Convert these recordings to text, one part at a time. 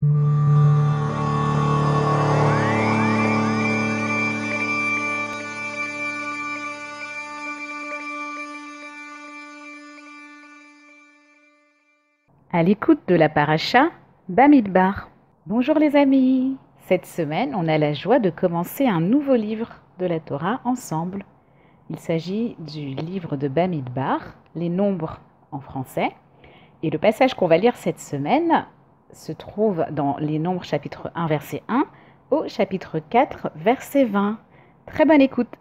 À l'écoute de la paracha Bamidbar. Bonjour les amis. Cette semaine, on a la joie de commencer un nouveau livre de la Torah ensemble. Il s'agit du livre de Bamidbar, les nombres en français. Et le passage qu'on va lire cette semaine se trouve dans les nombres chapitre 1 verset 1 au chapitre 4 verset 20. Très bonne écoute.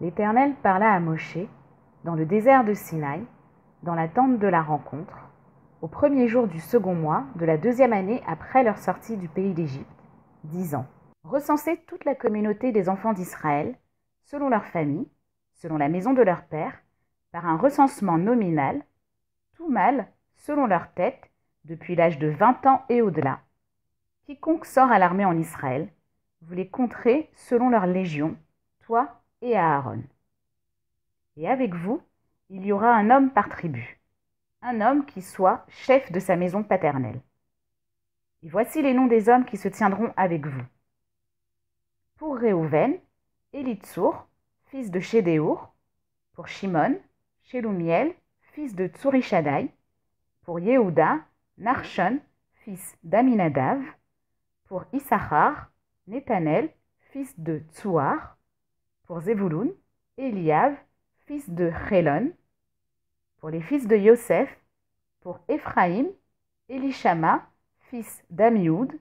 L'Éternel parla à Moshe dans le désert de Sinaï, dans la tente de la rencontre, au premier jour du second mois de la deuxième année après leur sortie du pays d'Égypte, disant: Recensez toute la communauté des enfants d'Israël, selon leur famille, selon la maison de leur père, par un recensement nominal, tout mâle selon leur tête, depuis l'âge de 20 ans et au-delà. Quiconque sort à l'armée en Israël, vous les compterez selon leur légion, toi et Aaron. Et avec vous, il y aura un homme par tribu, un homme qui soit chef de sa maison paternelle. Et voici les noms des hommes qui se tiendront avec vous. Pour Réhouven, Élitsour, fils de Chédéour. Pour Shimon, Shelumiel, fils de Tsurishadai. Pour Yehuda, Narshon, fils d'Aminadav. Pour Issachar, Nethanel, fils de Tsuar. Pour Zévouloun, Eliav, fils de Chélon. Pour les fils de Yosef, pour Éphraïm, Élishama, fils d'Amioud.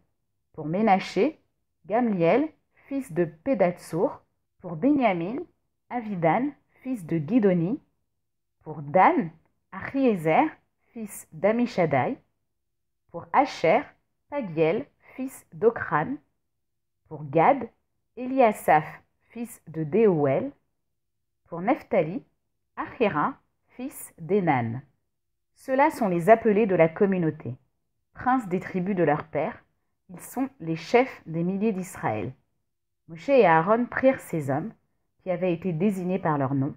Pour Ménaché, Gamliel, fils de Pédatsour. Pour Benyamin, Avidan, fils de Guidoni. Pour Dan, Achiezer, fils d'Amishadai. Pour Asher, Pagiel, fils d'Okran. Pour Gad, Eliasaph, fils de Déouel. Pour Nephtali, Achira, fils d'Enan. Ceux-là sont les appelés de la communauté, princes des tribus de leur père. Ils sont les chefs des milliers d'Israël. Moshe et Aaron prirent ces hommes, qui avaient été désignés par leur nom,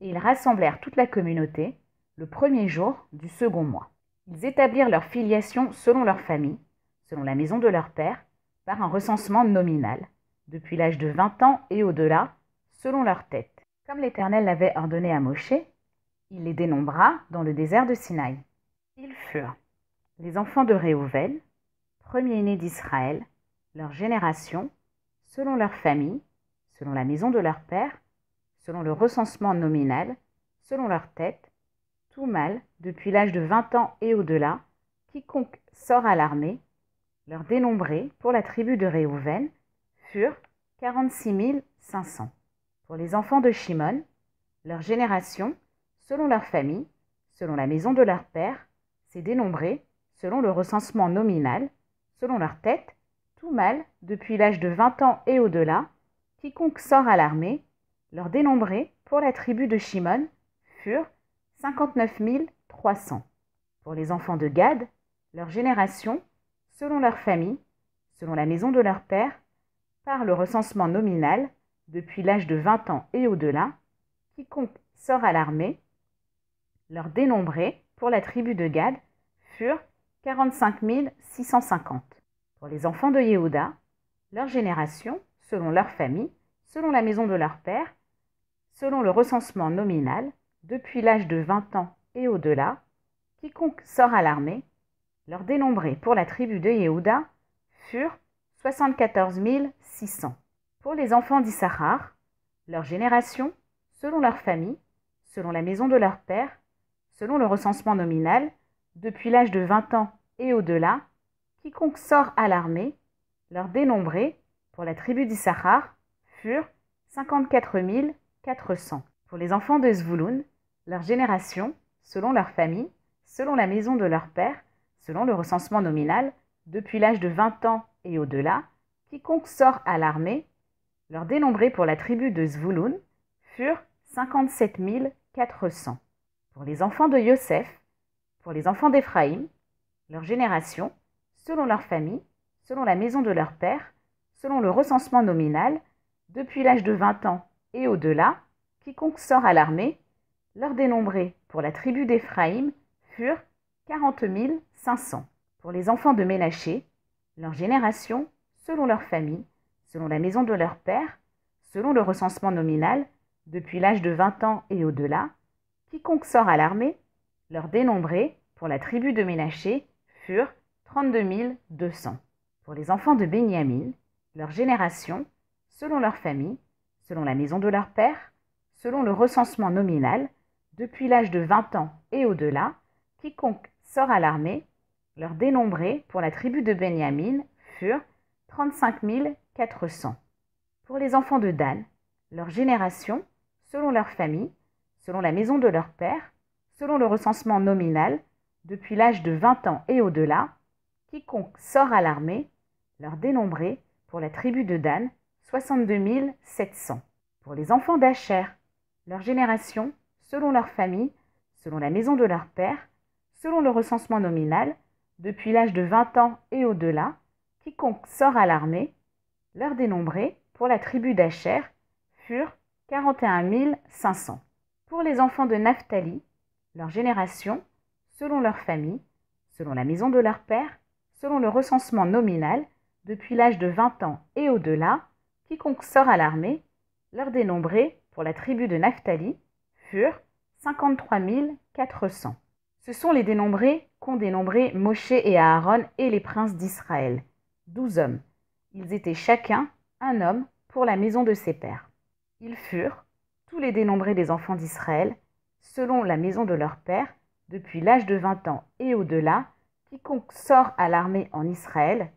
et ils rassemblèrent toute la communauté le premier jour du second mois. Ils établirent leur filiation selon leur famille, selon la maison de leur père, par un recensement nominal, depuis l'âge de 20 ans et au-delà, selon leur tête. Comme l'Éternel l'avait ordonné à Moshe, il les dénombra dans le désert de Sinaï. Ils furent les enfants de Réhouven, premier-nés d'Israël, leur génération, selon leur famille, selon la maison de leur père, selon le recensement nominal, selon leur tête, tout mâle, depuis l'âge de 20 ans et au-delà, quiconque sort à l'armée, leur dénombrés pour la tribu de Réhouven furent 46 500. Pour les enfants de Shimon, leur génération, selon leur famille, selon la maison de leur père, c'est dénombré, selon le recensement nominal, selon leur tête, tout mâle, depuis l'âge de 20 ans et au-delà, quiconque sort à l'armée, leur dénombrés pour la tribu de Shimon furent 59 300. Pour les enfants de Gad, leur génération, selon leur famille, selon la maison de leur père, par le recensement nominal, depuis l'âge de 20 ans et au-delà, quiconque sort à l'armée, leur dénombrés pour la tribu de Gad furent 45 650. Pour les enfants de Yehuda, leur génération, selon leur famille, selon la maison de leur père, selon le recensement nominal, depuis l'âge de 20 ans et au-delà, quiconque sort à l'armée, leur dénombrés pour la tribu de Yehuda furent 74 600. Pour les enfants d'Issachar, leur génération, selon leur famille, selon la maison de leur père, selon le recensement nominal, depuis l'âge de 20 ans et au-delà, quiconque sort à l'armée, leur dénombrés pour la tribu d'Issachar furent 54 400. Pour les enfants de Zvouloun, leur génération, selon leur famille, selon la maison de leur père, selon le recensement nominal, depuis l'âge de 20 ans et au-delà, quiconque sort à l'armée, leur dénombrés pour la tribu de Zvouloun furent 57 400. Pour les enfants de Yosef, pour les enfants d'Éphraïm, leur génération, selon leur famille, selon la maison de leur père, selon le recensement nominal, depuis l'âge de 20 ans et au-delà, quiconque sort à l'armée, leur dénombrés pour la tribu d'Éphraïm furent 40 500. Pour les enfants de Ménaché, Leurs générations, selon leur famille, selon la maison de leur père, selon le recensement nominal, depuis l'âge de 20 ans et au-delà, quiconque sort à l'armée, leurs dénombrés, pour la tribu de Ménaché, furent 32 200. Pour les enfants de Benyamin, leurs générations, selon leur famille, selon la maison de leur père, selon le recensement nominal, depuis l'âge de 20 ans et au-delà, quiconque sort à l'armée, leurs dénombrés pour la tribu de Benyamin furent 35 400. Pour les enfants de Dan, leurs générations, selon leur famille, selon la maison de leur père, selon le recensement nominal, depuis l'âge de 20 ans et au-delà, quiconque sort à l'armée, leurs dénombrés pour la tribu de Dan, 62 700. Pour les enfants d'Acher, leurs générations, selon leur famille, selon la maison de leur père, selon le recensement nominal, depuis l'âge de 20 ans et au-delà, quiconque sort à l'armée, leurs dénombrés pour la tribu d'Acher furent 41 500. Pour les enfants de Naphtali, leurs générations, selon leur famille, selon la maison de leur père, selon le recensement nominal, depuis l'âge de 20 ans et au-delà, quiconque sort à l'armée, leurs dénombrés pour la tribu de Naphtali furent 53 400. Ce sont les dénombrés qu'ont dénombré Moshe et Aaron et les princes d'Israël, 12 hommes. Ils étaient chacun un homme pour la maison de ses pères. Ils furent tous les dénombrés des enfants d'Israël, selon la maison de leur père, depuis l'âge de 20 ans et au-delà, quiconque sort à l'armée en Israël,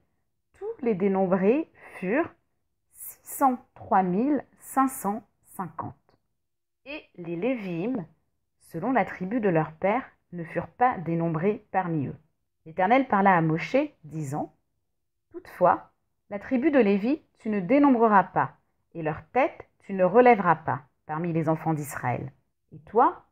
tous les dénombrés furent 603 550. Et les Lévi'im, selon la tribu de leur père, ne furent pas dénombrés parmi eux. L'Éternel parla à Moshe, disant : Toutefois, la tribu de Lévi, tu ne dénombreras pas, et leur tête, tu ne relèveras pas parmi les enfants d'Israël. Et toi,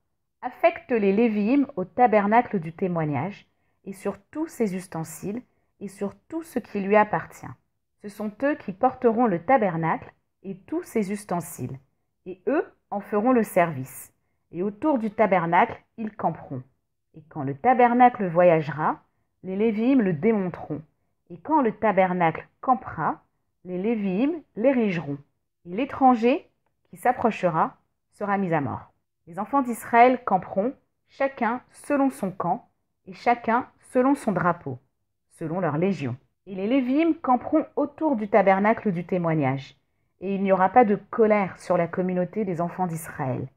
affecte les Lévi'im au tabernacle du témoignage, et sur tous ses ustensiles, et sur tout ce qui lui appartient. Ce sont eux qui porteront le tabernacle et tous ses ustensiles, et eux en feront le service. Et autour du tabernacle, ils camperont. Et quand le tabernacle voyagera, les Lévi'im le démonteront. Et quand le tabernacle campera, les Lévi'im l'érigeront. Et l'étranger qui s'approchera sera mis à mort. Les enfants d'Israël camperont, chacun selon son camp, et chacun selon son drapeau, selon leur légion. Et les Lévi'im camperont autour du tabernacle du témoignage, et il n'y aura pas de colère sur la communauté des enfants d'Israël.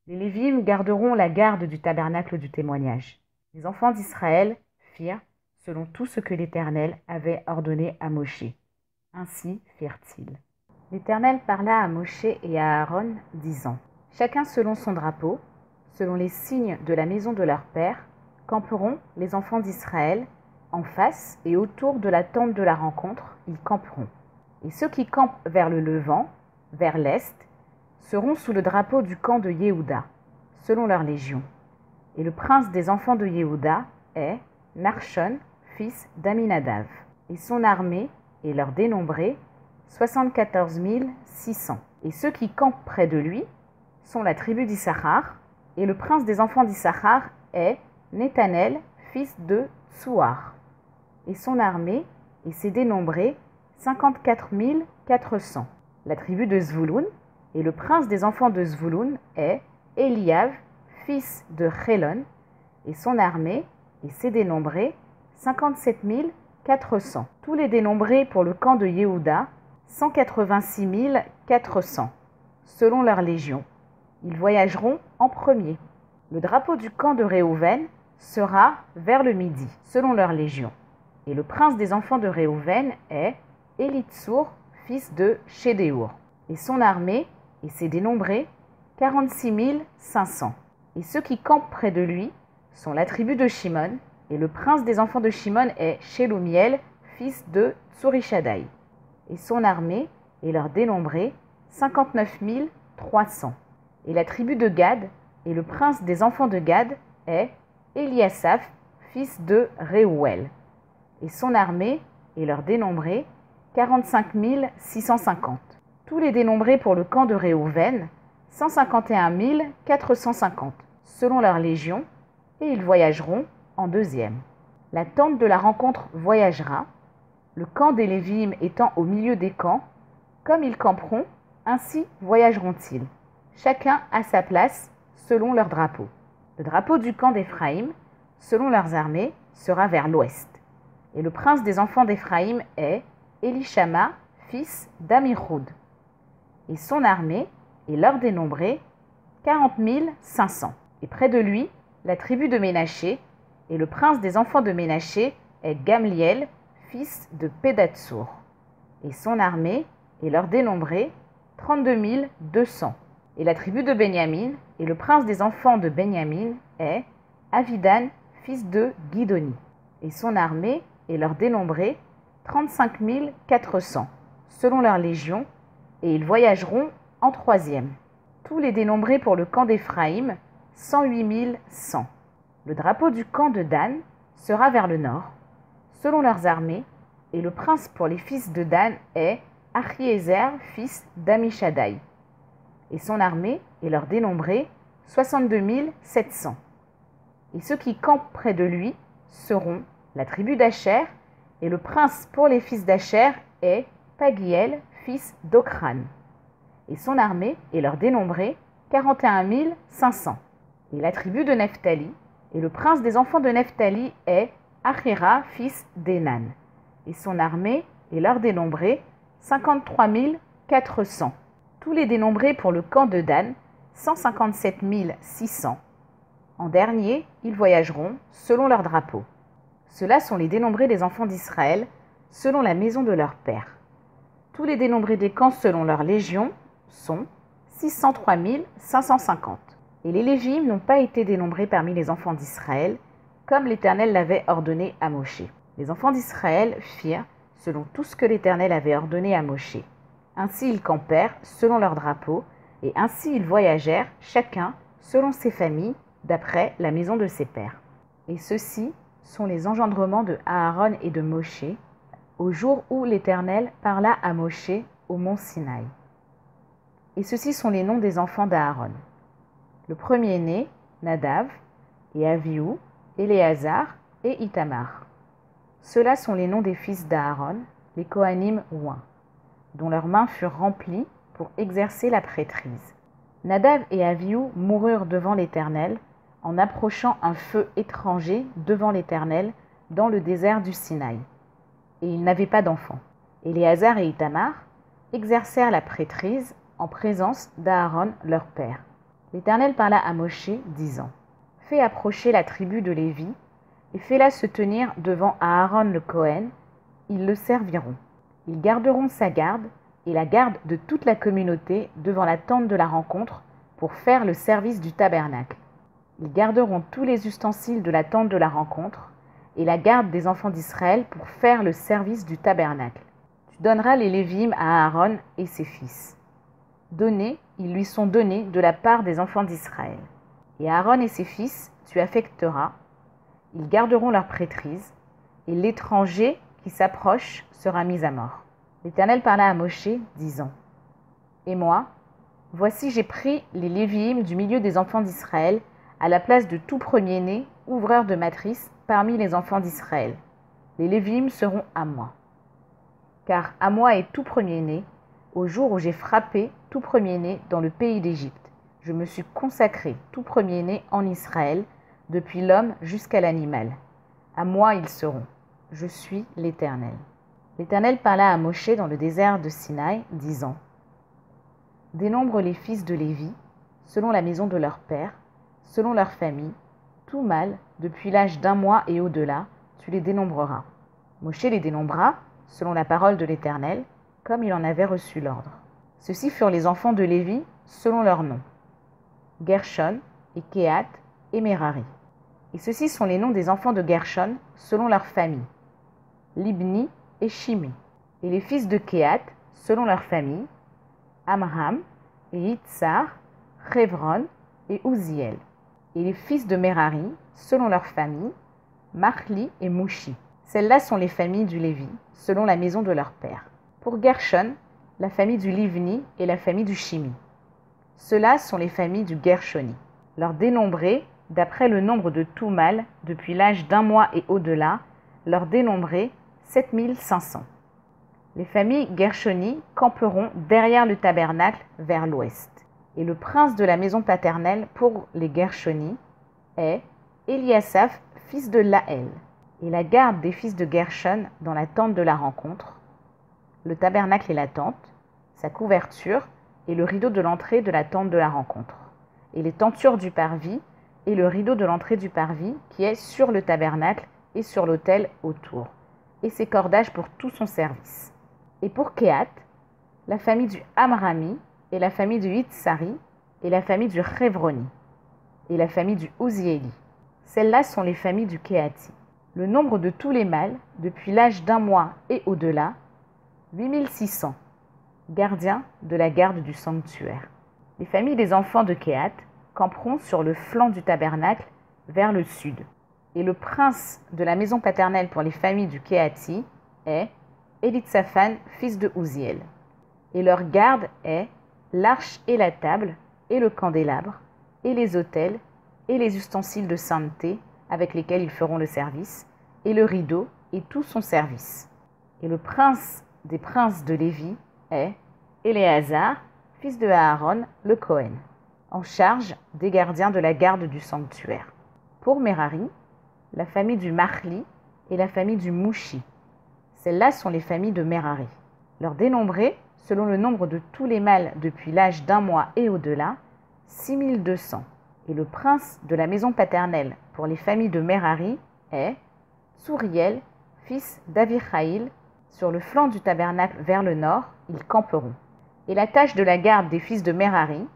Les Lévi'im garderont la garde du tabernacle du témoignage. Les enfants d'Israël firent selon tout ce que l'Éternel avait ordonné à Moshe. Ainsi firent-ils. L'Éternel parla à Moshe et à Aaron, disant : Chacun selon son drapeau, selon les signes de la maison de leur père, camperont les enfants d'Israël en face et autour de la tente de la rencontre, ils camperont. Et ceux qui campent vers le levant, vers l'est, seront sous le drapeau du camp de Yehuda, selon leur légion. Et le prince des enfants de Yehuda est Narshon, fils d'Aminadav, et son armée et leurs dénombrés, 74 600. Et ceux qui campent près de lui sont la tribu d'Issachar, et le prince des enfants d'Issachar est Nethanel, fils de Tsuar, et son armée et ses dénombrés, 54 400. La tribu de Zvouloun, et le prince des enfants de Zvouloun est Eliav, fils de Chelon, et son armée et ses dénombrés, 57 400. Tous les dénombrés pour le camp de Yehuda, 186 400, selon leur légion. Ils voyageront en premier. Le drapeau du camp de Réhouven sera vers le midi, selon leur légion. Et le prince des enfants de Réhouven est Élitsour, fils de Chédéour, et son armée et ses dénombrés, 46 500. Et ceux qui campent près de lui sont la tribu de Shimon, et le prince des enfants de Shimon est Shelumiel, fils de Tsurishadai, et son armée et leurs dénombrés, 59 300. Et la tribu de Gad, et le prince des enfants de Gad est Eliasaph, fils de Réouel, et son armée et leurs dénombrés, 45 650. Tous les dénombrés pour le camp de Réhouven, 151 450, selon leur légion, et ils voyageront en deuxième. La tente de la rencontre voyagera, Le camp des Lévi'im étant au milieu des camps, comme ils camperont, ainsi voyageront-ils, chacun à sa place, selon leur drapeau. Le drapeau du camp d'Éphraïm, selon leurs armées, sera vers l'ouest. Et le prince des enfants d'Éphraïm est Élishama, fils d'Ammihoud. Et son armée est leur dénombrée 40 500. Et près de lui, la tribu de Ménaché, et le prince des enfants de Ménaché est Gamliel, fils de Pédatsour. Et son armée est leur dénombrée 32 200. Et la tribu de Benjamin, et le prince des enfants de Benjamin est Avidan, fils de Guidoni. Et son armée est leur dénombrée 35 400, selon leur légion, et ils voyageront en troisième. Tous les dénombrés pour le camp d'Éphraïm, 108 100. Le drapeau du camp de Dan sera vers le nord, selon leurs armées, et le prince pour les fils de Dan est Achiézer, fils d'Amishadaï. Et son armée est leur dénombrée 62 700. Et ceux qui campent près de lui seront la tribu d'Acher, et le prince pour les fils d'Acher est Pagiel, fils d'Okran. Et son armée est leur dénombrée 41 500. Et la tribu de Nephtali, et le prince des enfants de Nephtali est Achira, fils d'Enan. Et son armée est leur dénombrée 53 400. Tous les dénombrés pour le camp de Dan, 157 600. En dernier, ils voyageront selon leur drapeau. Ceux-là sont les dénombrés des enfants d'Israël, selon la maison de leur père. Tous les dénombrés des camps selon leur légion sont 603 550. Et les Lévi'im n'ont pas été dénombrés parmi les enfants d'Israël, comme l'Éternel l'avait ordonné à Moshe. Les enfants d'Israël firent selon tout ce que l'Éternel avait ordonné à Moshe. Ainsi ils campèrent selon leur drapeau, et ainsi ils voyagèrent, chacun selon ses familles, d'après la maison de ses pères. Et ceux-ci sont les engendrements de Aaron et de Moshe, au jour où l'Éternel parla à Moshe au mont Sinaï. Et ceux-ci sont les noms des enfants d'Aaron. Le premier-né, Nadav, et Avihu, Éléazar et Ithamar. Ceux-là sont les noms des fils d'Aaron, les Kohanim oints, dont leurs mains furent remplies pour exercer la prêtrise. Nadav et Avihu moururent devant l'Éternel, en approchant un feu étranger devant l'Éternel dans le désert du Sinaï. Et ils n'avaient pas d'enfants. Éléazar et Ithamar exercèrent la prêtrise en présence d'Aaron leur père. L'Éternel parla à Moshe, disant : Fais approcher la tribu de Lévi, et fais-la se tenir devant Aaron le Cohen, ils le serviront. Ils garderont sa garde, et la garde de toute la communauté devant la tente de la rencontre, pour faire le service du tabernacle. Ils garderont tous les ustensiles de la tente de la rencontre, et la garde des enfants d'Israël pour faire le service du tabernacle. Tu donneras les Lévi'im à Aaron et ses fils. Donnés, ils lui sont donnés de la part des enfants d'Israël. Et Aaron et ses fils, tu affecteras, ils garderont leur prêtrise, et l'étranger qui s'approche sera mis à mort. L'Éternel parla à Moshe, disant : Et moi, voici j'ai pris les Lévi'im du milieu des enfants d'Israël, à la place de tout premier-né, ouvreur de matrice, parmi les enfants d'Israël. Les Lévi'im seront à moi. Car à moi est tout premier-né, au jour où j'ai frappé tout premier-né dans le pays d'Égypte. Je me suis consacré tout premier-né en Israël, depuis l'homme jusqu'à l'animal. À moi ils seront. Je suis l'Éternel. L'Éternel parla à Moshe dans le désert de Sinaï, disant : Dénombre les fils de Lévi, selon la maison de leur père, selon leur famille, tout mâle, depuis l'âge d'1 mois et au-delà, tu les dénombreras. Moshe les dénombra, selon la parole de l'Éternel, comme il en avait reçu l'ordre. Ceux-ci furent les enfants de Lévi, selon leurs noms : Gershon et Kehat et Merari. Et ceux-ci sont les noms des enfants de Gershon, selon leur famille : Libni et Shimi. Et les fils de Kehat, selon leur famille : Amram et Itzar, Hévron et Uziel. Et les fils de Merari, selon leur famille : Machli et Mouchi. Celles-là sont les familles du Lévi, selon la maison de leur père. Pour Gershon, la famille du Livni et la famille du Shimi. Ceux-là sont les familles du Gershoni. Leurs dénombrés, d'après le nombre de tout mâle, depuis l'âge d'1 mois et au-delà, leurs dénombrés, 7500. Les familles Gershoni camperont derrière le tabernacle vers l'ouest. Et le prince de la maison paternelle pour les Gershoni est Eliasaph, fils de Laël. Et la garde des fils de Gershon dans la tente de la rencontre, le tabernacle et la tente, sa couverture et le rideau de l'entrée de la tente de la rencontre, et les tentures du parvis et le rideau de l'entrée du parvis qui est sur le tabernacle et sur l'autel autour, et ses cordages pour tout son service. Et pour Kehat, la famille du Amrami, et la famille du Hitsari, et la famille du Révroni, et la famille du Uzieli. Celles-là sont les familles du Kehati. Le nombre de tous les mâles, depuis l'âge d'un mois et au-delà, 8600, gardiens de la garde du sanctuaire. Les familles des enfants de Kehat camperont sur le flanc du tabernacle vers le sud. Et le prince de la maison paternelle pour les familles du Kehati est Élitsaphan, fils de Uziel. Et leur garde est l'arche et la table, et le candélabre, et les autels, et les ustensiles de sainteté avec lesquels ils feront le service, et le rideau, et tout son service. Et le prince des princes de Lévi est Éléazar, fils de Aaron, le Cohen, en charge des gardiens de la garde du sanctuaire. Pour Merari, la famille du Mahli et la famille du Mouchi. Celles-là sont les familles de Merari. Leur dénombré, selon le nombre de tous les mâles depuis l'âge d'un mois et au-delà, 6200. Et le prince de la maison paternelle pour les familles de Merari est Tsuriel, fils d'Avichaïl. Sur le flanc du tabernacle vers le nord, ils camperont. Et la tâche de la garde des fils de Merari,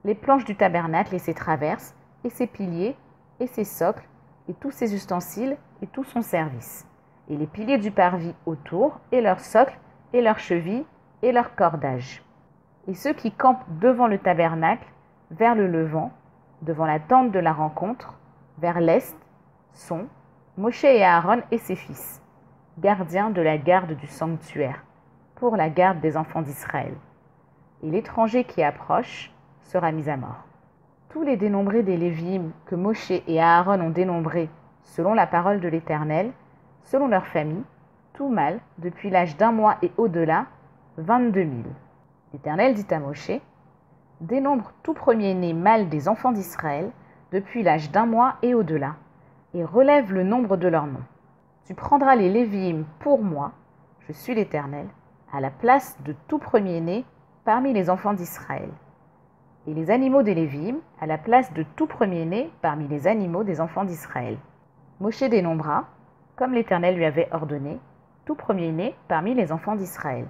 les planches du tabernacle et ses traverses, et ses piliers, et ses socles, et tous ses ustensiles, et tout son service. Et les piliers du parvis autour, et leurs socles, et leurs chevilles, et leurs cordages. Et ceux qui campent devant le tabernacle, vers le levant, devant la tente de la rencontre, vers l'est, sont Moshe et Aaron et ses fils, gardiens de la garde du sanctuaire, pour la garde des enfants d'Israël. Et l'étranger qui approche sera mis à mort. Tous les dénombrés des Lévi'im que Moshe et Aaron ont dénombrés selon la parole de l'Éternel, selon leur famille, tout mâle, depuis l'âge d'un mois et au-delà, 22 000. L'Éternel dit à Moshe, dénombre tout premier-né mâle des enfants d'Israël depuis l'âge d'un mois et au-delà, et relève le nombre de leurs noms. Tu prendras les Lévi'im pour moi, je suis l'Éternel, à la place de tout premier-né parmi les enfants d'Israël, et les animaux des Lévi'im à la place de tout premier-né parmi les animaux des enfants d'Israël. Moshe dénombra, comme l'Éternel lui avait ordonné, tout premier-né parmi les enfants d'Israël.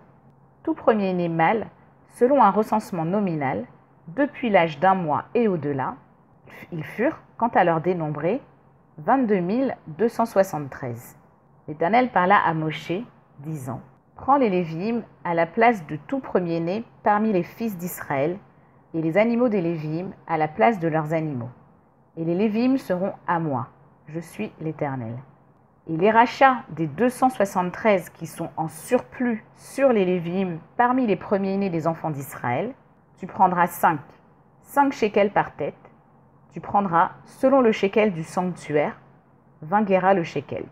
Tout premier-né mâle, selon un recensement nominal, depuis l'âge d'un mois et au-delà, ils furent, quant à leur dénombré, 22 273. L'Éternel parla à Moshe, disant, prends les Lévi'im à la place de tout premier-né parmi les fils d'Israël, et les animaux des Lévi'im à la place de leurs animaux. Et les Lévi'im seront à moi, je suis l'Éternel. Et les rachats des 273 qui sont en surplus sur les Lévi'im parmi les premiers-nés des enfants d'Israël, tu prendras 5 shekels par tête. Tu prendras, selon le shekel du sanctuaire, 20 guéras le shekel.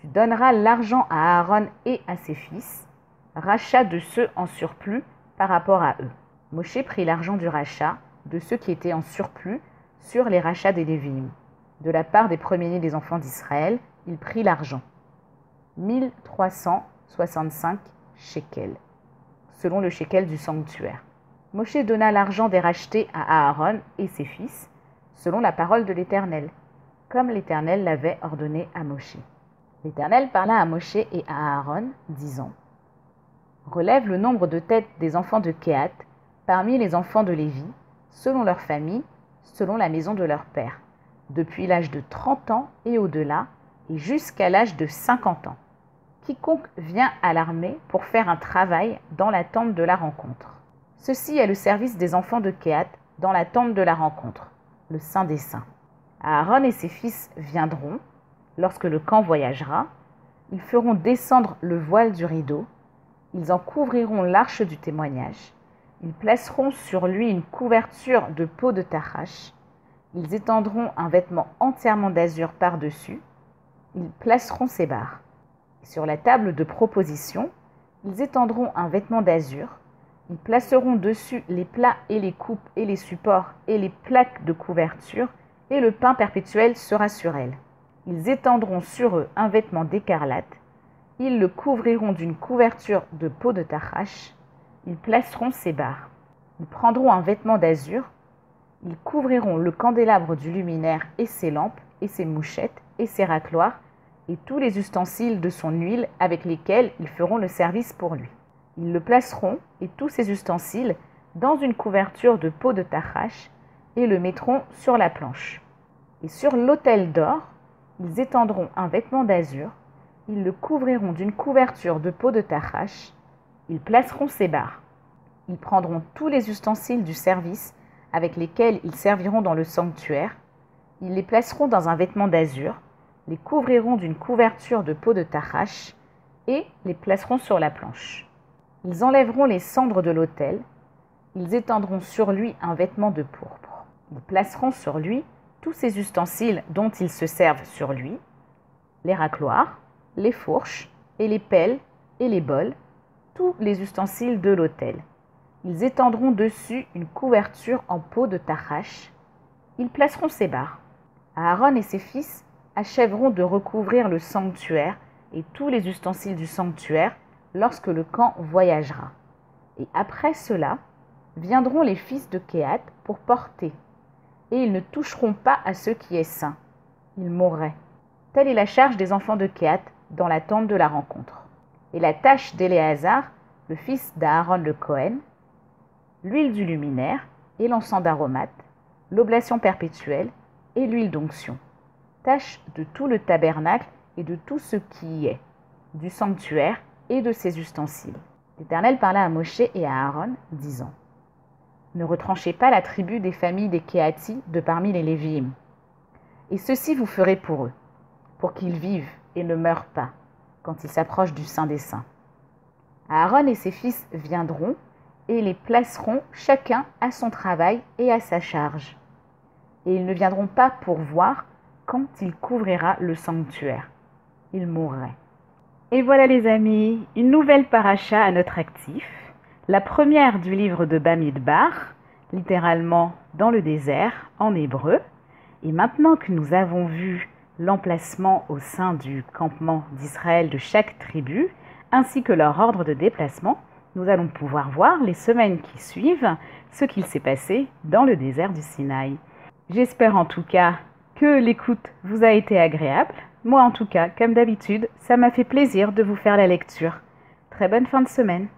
Tu donneras l'argent à Aaron et à ses fils, rachat de ceux en surplus par rapport à eux. Moshe prit l'argent du rachat de ceux qui étaient en surplus sur les rachats des Lévi'im. De la part des premiers-nés des enfants d'Israël, il prit l'argent, 1365 shekels, selon le shekel du sanctuaire. Moshe donna l'argent des rachetés à Aaron et ses fils, selon la parole de l'Éternel, comme l'Éternel l'avait ordonné à Moshe. L'Éternel parla à Moshe et à Aaron, disant, relève le nombre de têtes des enfants de Kehat parmi les enfants de Lévi, selon leur famille, selon la maison de leur père, depuis l'âge de 30 ans et au-delà, et jusqu'à l'âge de 50 ans. Quiconque vient à l'armée pour faire un travail dans la tente de la rencontre. Ceci est le service des enfants de Kehat dans la tente de la rencontre, le Saint des Saints. Aaron et ses fils viendront, lorsque le camp voyagera, ils feront descendre le voile du rideau, ils en couvriront l'arche du témoignage, ils placeront sur lui une couverture de peau de tachash, ils étendront un vêtement entièrement d'azur par-dessus, ils placeront ses barres. Sur la table de proposition, ils étendront un vêtement d'azur. Ils placeront dessus les plats et les coupes et les supports et les plaques de couverture, et le pain perpétuel sera sur elles. Ils étendront sur eux un vêtement d'écarlate. Ils le couvriront d'une couverture de peau de tarrache. Ils placeront ses barres. Ils prendront un vêtement d'azur. Ils couvriront le candélabre du luminaire et ses lampes et ses mouchettes et ses racloirs et tous les ustensiles de son huile avec lesquels ils feront le service pour lui. Ils le placeront et tous ses ustensiles dans une couverture de peau de tarrache et le mettront sur la planche. Et sur l'autel d'or, ils étendront un vêtement d'azur. Ils le couvriront d'une couverture de peau de tarrache. Ils placeront ses barres. Ils prendront tous les ustensiles du service avec lesquels ils serviront dans le sanctuaire. Ils les placeront dans un vêtement d'azur, les couvriront d'une couverture de peau de tarrache et les placeront sur la planche. Ils enlèveront les cendres de l'autel. Ils étendront sur lui un vêtement de pourpre. Ils placeront sur lui tous ces ustensiles dont ils se servent sur lui, les racloirs, les fourches et les pelles et les bols, tous les ustensiles de l'autel. Ils étendront dessus une couverture en peau de tarrache. Ils placeront ses barres. Aaron et ses fils achèveront de recouvrir le sanctuaire et tous les ustensiles du sanctuaire lorsque le camp voyagera. Et après cela, viendront les fils de Kehat pour porter, et ils ne toucheront pas à ce qui est saint. Ils mourraient. Telle est la charge des enfants de Kehat dans la tente de la rencontre. Et la tâche d'Éléazar, le fils d'Aaron le Cohen, l'huile du luminaire et l'encens d'aromates, l'oblation perpétuelle et l'huile d'onction. Tâche de tout le tabernacle et de tout ce qui y est, du sanctuaire et de ses ustensiles. L'Éternel parla à Moshe et à Aaron, disant : Ne retranchez pas la tribu des familles des Kéhatis de parmi les Lévi'im. Et ceci vous ferez pour eux, pour qu'ils vivent et ne meurent pas, quand ils s'approchent du Saint des Saints. Aaron et ses fils viendront et les placeront chacun à son travail et à sa charge. Et ils ne viendront pas pour voir quand il couvrira le sanctuaire. Ils mourraient. Et voilà les amis, une nouvelle paracha à notre actif, la première du livre de Bamidbar, littéralement dans le désert en hébreu. Et maintenant que nous avons vu l'emplacement au sein du campement d'Israël de chaque tribu, ainsi que leur ordre de déplacement, nous allons pouvoir voir les semaines qui suivent ce qu'il s'est passé dans le désert du Sinaï. J'espère en tout cas que l'écoute vous a été agréable. Moi en tout cas, comme d'habitude, ça m'a fait plaisir de vous faire la lecture. Très bonne fin de semaine.